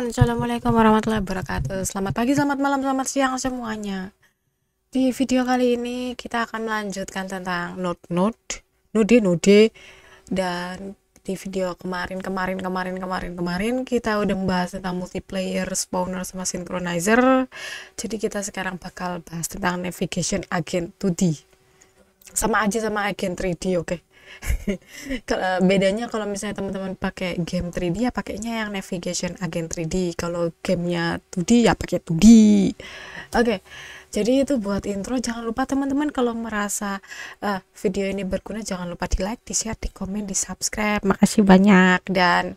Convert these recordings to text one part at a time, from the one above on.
teman-teman, assalamualaikum warahmatullahi wabarakatuh. Selamat pagi, selamat malam, selamat siang semuanya. Di video kali ini kita akan melanjutkan tentang node, dan di video kemarin kita udah membahas tentang multiplayer, spawner, sama synchronizer. Jadi kita sekarang bakal bahas tentang navigation agent 2D. Sama aja sama agent 3D, oke? Bedanya kalau misalnya teman-teman pakai game 3D ya pakainya yang navigation agent 3D, kalau gamenya 2D ya pakai 2D. Oke, jadi itu buat intro. Jangan lupa teman-teman kalau merasa video ini berguna, jangan lupa di like, di share, di komen, di subscribe. Makasih banyak, dan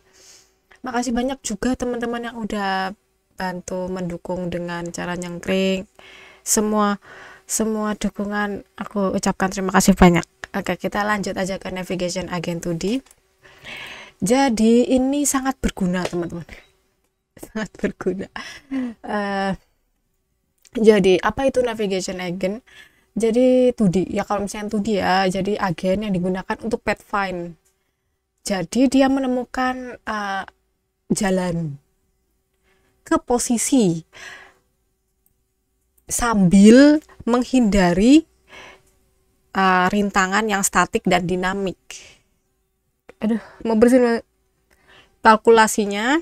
makasih banyak juga teman-teman yang udah bantu mendukung dengan cara nyengkring. Semua dukungan aku ucapkan terima kasih banyak. Oke, kita lanjut aja ke navigation agent 2D. Jadi ini sangat berguna teman-teman. Sangat berguna. Jadi apa itu navigation agent? Jadi 2D ya, kalau misalnya 2D ya, jadi agen yang digunakan untuk pathfind. Jadi dia menemukan jalan ke posisi sambil menghindari rintangan yang statik dan dinamik. Mau bersihin. Kalkulasinya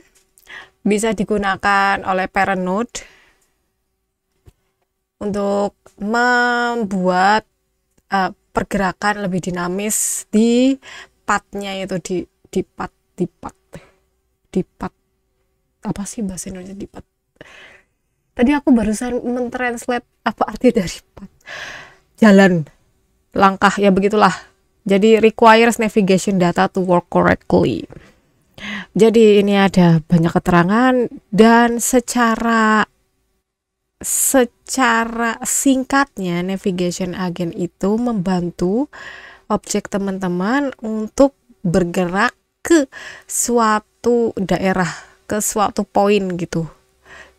bisa digunakan oleh parent node untuk membuat pergerakan lebih dinamis di pathnya, itu di path apa sih bahasa Indonesia di path? Tadi aku barusan mentranslate apa arti dari path. Jalan, langkah, ya begitulah. Jadi requires navigation data to work correctly. Jadi ini ada banyak keterangan, dan secara singkatnya navigation agent itu membantu objek teman-teman untuk bergerak ke suatu daerah, ke suatu poin gitu.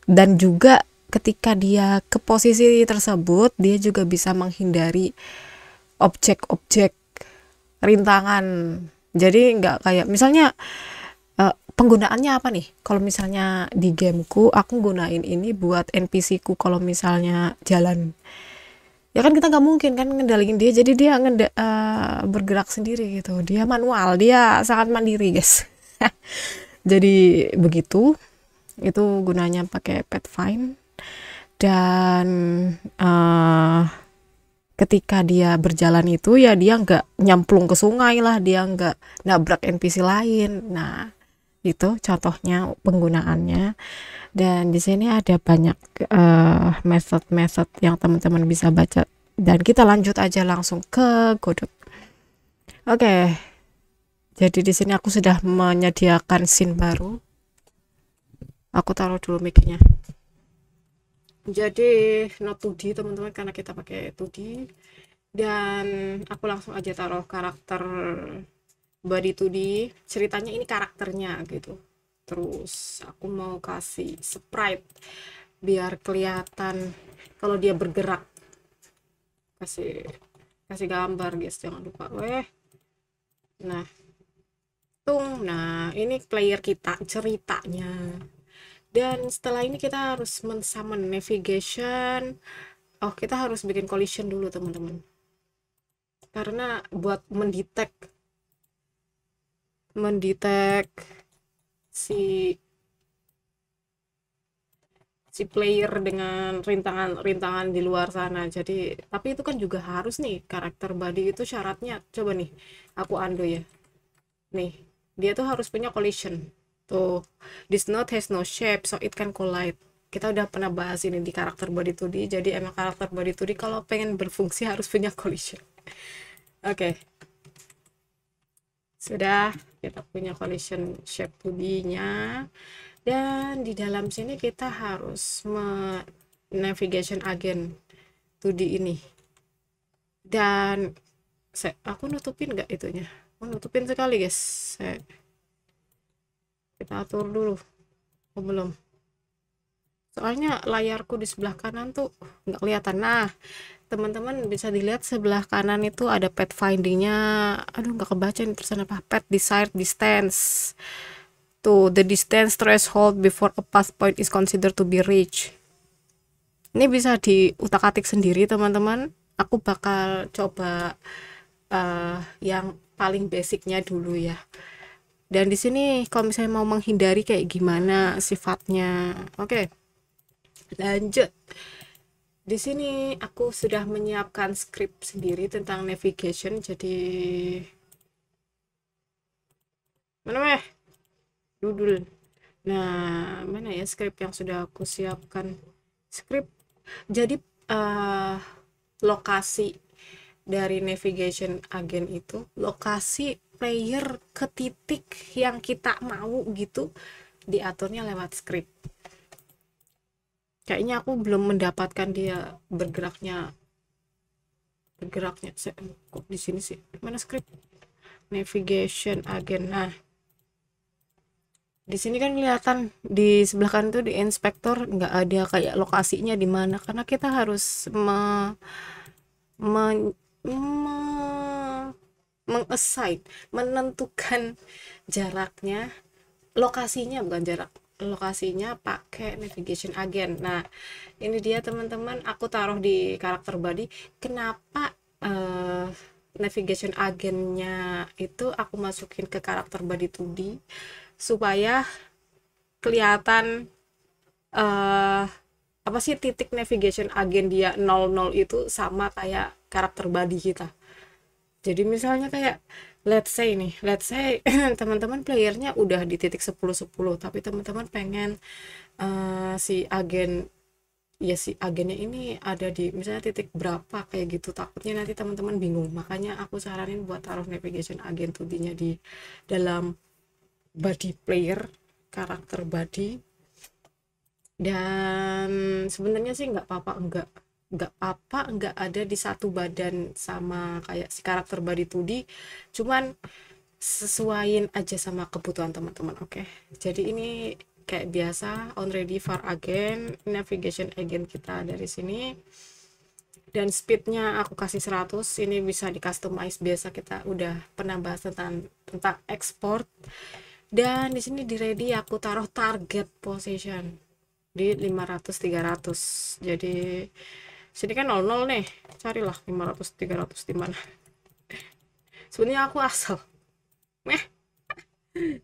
Dan juga ketika dia ke posisi tersebut, dia juga bisa menghindari objek-objek rintangan. Jadi nggak kayak misalnya penggunaannya apa nih, kalau misalnya di gameku aku gunain ini buat NPC ku kalau misalnya jalan, ya kan kita nggak mungkin kan ngendaliin dia, jadi dia bergerak sendiri gitu, dia manual, dia sangat mandiri guys. Jadi begitu, itu gunanya pakai pathfind. Dan ketika dia berjalan itu ya dia nggak nyemplung ke sungai lah, dia nggak nabrak NPC lain. Nah itu contohnya penggunaannya, dan di sini ada banyak method yang teman-teman bisa baca, dan kita lanjut aja langsung ke Godot. Oke, jadi di sini aku sudah menyediakan scene baru. Aku taruh dulu mic-nya. Jadi not 2D teman-teman, karena kita pakai 2D, dan aku langsung aja taruh karakter body 2D. Ceritanya ini karakternya gitu, terus aku mau kasih sprite biar kelihatan kalau dia bergerak. Kasih gambar guys, jangan lupa. Nah ini player kita, ceritanya. Dan setelah ini kita harus men-summon navigation. Kita harus bikin collision dulu teman-teman, karena buat mendetek si player dengan rintangan di luar sana. Jadi tapi itu kan juga harus nih, karakter body itu syaratnya, coba nih aku undo ya, nih dia tuh harus punya collision. Tuh, this node has no shape so it can collide. Kita udah pernah bahas ini di karakter body 2D. Jadi emang karakter body 2D kalau pengen berfungsi harus punya collision. Oke. Sudah, kita punya collision shape 2D nya, dan di dalam sini kita harus navigation agent 2D ini. Dan aku nutupin nggak itunya? Nutupin sekali guys. Kita atur dulu. Belum, soalnya layarku di sebelah kanan tuh nggak kelihatan. Nah teman-teman bisa dilihat sebelah kanan itu ada pathfindingnya. Aduh nggak kebaca ini tulisan apa, path desired distance. Tuh, the distance threshold before a path point is considered to be reached. Ini bisa diutak-atik sendiri teman-teman. Aku bakal coba yang paling basicnya dulu ya. Dan di sini kalau misalnya mau menghindari kayak gimana sifatnya. Oke. Lanjut. Di sini aku sudah menyiapkan skrip sendiri tentang navigation. Jadi mana judul. Nah, mana ya skrip yang sudah aku siapkan? Skrip. Jadi lokasi dari navigation agent itu lokasi player ke titik yang kita mau gitu, diaturnya lewat script. Kayaknya aku belum mendapatkan dia bergeraknya kok di sini sih, mana script navigation agent. Nah, di sini kan kelihatan di sebelah kanan tuh di inspektor nggak ada kayak lokasinya di mana, karena kita harus mengassign, menentukan jaraknya, lokasinya bukan jarak, lokasinya pakai navigation agent. Nah, ini dia teman-teman, aku taruh di karakter body. Kenapa navigation agentnya itu aku masukin ke karakter body 2D supaya kelihatan apa sih titik navigation agent dia 00 itu sama kayak karakter body kita. Jadi misalnya kayak let's say teman-teman playernya udah di titik 10-10, tapi teman-teman pengen si agennya ini ada di misalnya titik berapa kayak gitu, takutnya nanti teman-teman bingung. Makanya aku saranin buat taruh navigation agent 2D-nya di dalam body player, karakter body. Dan sebenarnya sih nggak apa-apa nggak ada di satu badan sama kayak si karakter body 2D, cuman sesuaiin aja sama kebutuhan teman-teman. Oke, jadi ini kayak biasa on ready for agent, navigation agent kita dari sini, dan speednya aku kasih 100. Ini bisa di customize, biasa kita udah pernah bahas tentang export. Dan di sini di ready aku taruh target position di 500-300. Jadi sini kan 00 nih, carilah 500-300 di mana. Sebenarnya aku asal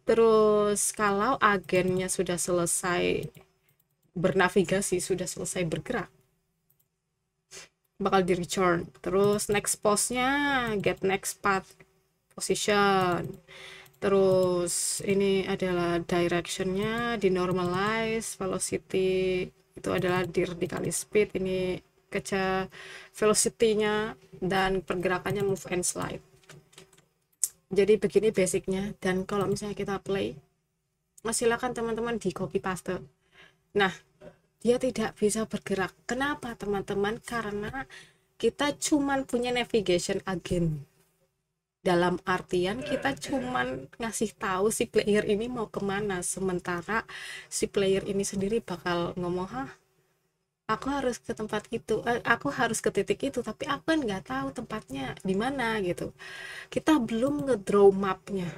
terus kalau agennya sudah selesai bernavigasi, sudah selesai bergerak, bakal di return. Terus next postnya get next path position. Terus ini adalah directionnya di normalize, velocity itu adalah dikali speed, ini kecil velocity-nya, dan pergerakannya move and slide. Jadi begini basicnya. Dan kalau misalnya kita play, silakan teman-teman di copy paste. Nah, dia tidak bisa bergerak. Kenapa teman-teman? Karena kita cuman punya navigation agent. Dalam artian kita cuman ngasih tahu si player ini mau kemana, sementara si player ini sendiri bakal ngomong, aku harus ke tempat itu, aku harus ke titik itu, tapi aku kan nggak tahu tempatnya di mana gitu. Kita belum ngedraw mapnya.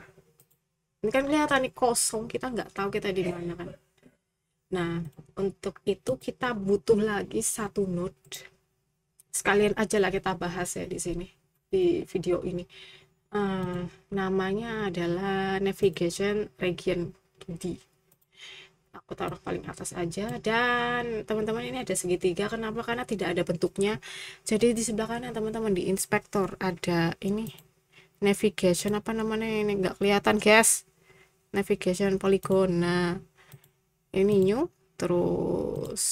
Ini kan kelihatan nih kosong, kita nggak tahu kita di mana kan. Nah, untuk itu kita butuh lagi satu node. Sekalian aja lah kita bahas ya di sini di video ini. Namanya adalah navigation region 2D. Aku taruh paling atas aja. Dan teman-teman, ini ada segitiga. Kenapa? Karena tidak ada bentuknya. Jadi di sebelah kanan teman-teman di inspektor ada ini navigation, apa namanya ini, nggak kelihatan guys, navigation polygon. Nah, ini new, terus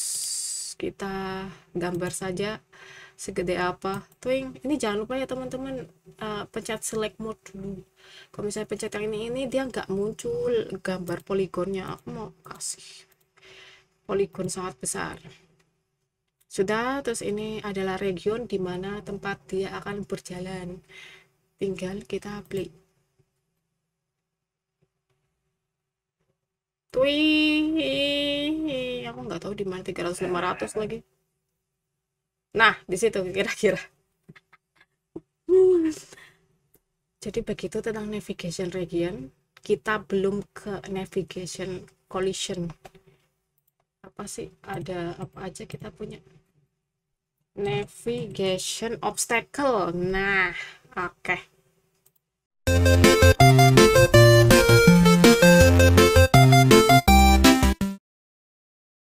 kita gambar saja segede apa twing. Ini jangan lupa ya teman-teman, pencet select mode dulu. Kalau misalnya pencet yang ini dia nggak muncul gambar poligonnya. Aku mau kasih poligon sangat besar. Sudah. Terus ini adalah region dimana tempat dia akan berjalan, tinggal kita play. Twing, aku nggak tahu di mana 300-500 lagi. Nah, di situ kira-kira. Jadi begitu tentang navigation region. kita belum ke navigation collision. Apa sih, ada apa aja kita punya? Navigation obstacle. Nah, oke.